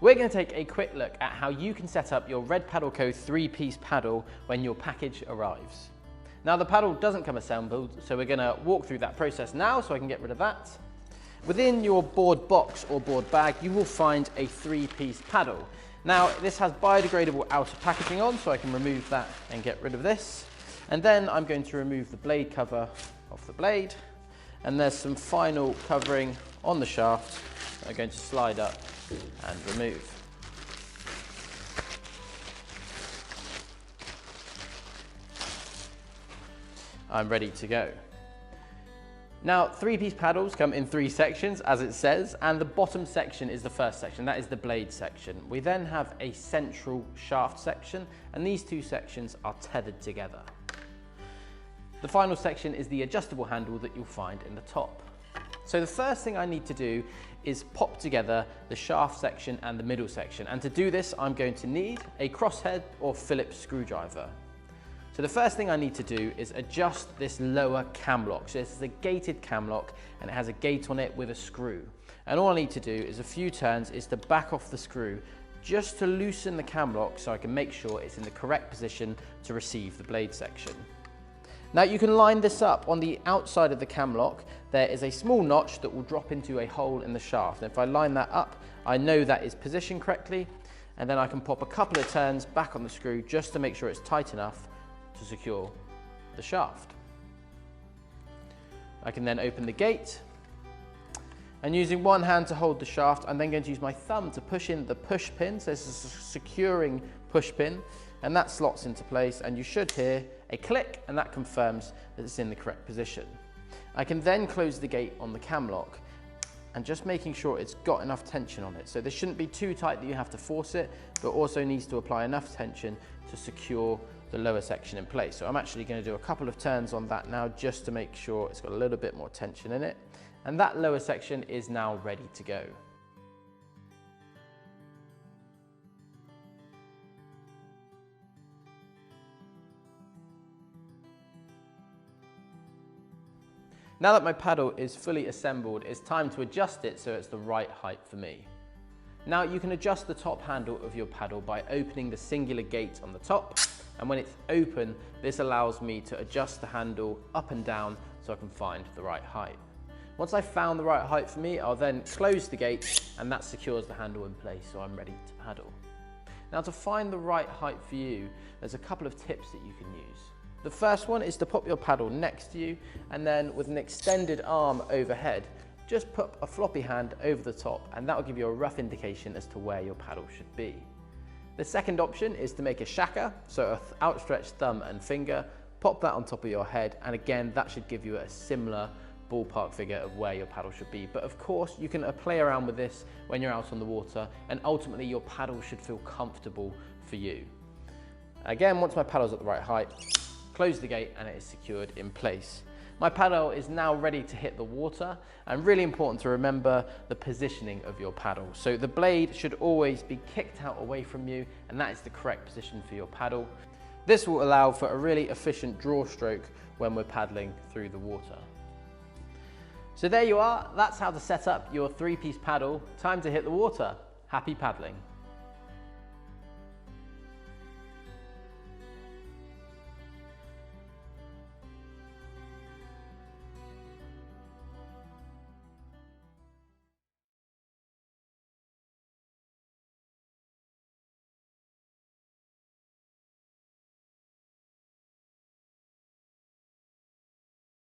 We're going to take a quick look at how you can set up your Red Paddle Co 3-piece paddle when your package arrives. Now the paddle doesn't come assembled, so we're going to walk through that process now so I can get rid of that. Within your board box or board bag, you will find a 3-piece paddle. Now this has biodegradable outer packaging on, so I can remove that and get rid of this. And then I'm going to remove the blade cover off the blade. And there's some final covering on the shaft that I'm going to slide up and remove. I'm ready to go. Now, 3-piece paddles come in 3 sections, as it says, and the bottom section is the first section, that is the blade section. We then have a central shaft section, and these 2 sections are tethered together. The final section is the adjustable handle that you'll find in the top. So the first thing I need to do is pop together the shaft section and the middle section, and to do this I'm going to need a crosshead or Phillips screwdriver. So the first thing I need to do is adjust this lower cam lock. So this is a gated cam lock and it has a gate on it with a screw. And all I need to do is a few turns is to back off the screw just to loosen the cam lock so I can make sure it's in the correct position to receive the blade section. Now you can line this up on the outside of the cam lock. There is a small notch that will drop into a hole in the shaft. And if I line that up, I know that is positioned correctly. And then I can pop a couple of turns back on the screw just to make sure it's tight enough to secure the shaft. I can then open the gate, and using one hand to hold the shaft, I'm then going to use my thumb to push in the push pin. So this is a securing push pin, and that slots into place, and you should hear a click, and that confirms that it's in the correct position. I can then close the gate on the cam lock, and just making sure it's got enough tension on it. So this shouldn't be too tight that you have to force it, but also needs to apply enough tension to secure the lower section in place. So I'm actually going to do a couple of turns on that now just to make sure it's got a little bit more tension in it. And that lower section is now ready to go. Now that my paddle is fully assembled, it's time to adjust it so it's the right height for me. Now you can adjust the top handle of your paddle by opening the singular gate on the top, and when it's open, this allows me to adjust the handle up and down so I can find the right height. Once I've found the right height for me, I'll then close the gate, and that secures the handle in place so I'm ready to paddle. Now to find the right height for you, there's a couple of tips that you can use. The first one is to pop your paddle next to you, and then with an extended arm overhead, just put a floppy hand over the top, and that will give you a rough indication as to where your paddle should be. The second option is to make a shaka, so an outstretched thumb and finger, pop that on top of your head, and again that should give you a similar ballpark figure of where your paddle should be. But of course you can play around with this when you're out on the water, and ultimately your paddle should feel comfortable for you. Again, once my paddle's at the right height, close the gate and it is secured in place. My paddle is now ready to hit the water, and really important to remember the positioning of your paddle. So the blade should always be kicked out away from you, and that is the correct position for your paddle. This will allow for a really efficient draw stroke when we're paddling through the water. So there you are, that's how to set up your 3-piece paddle. Time to hit the water. Happy paddling.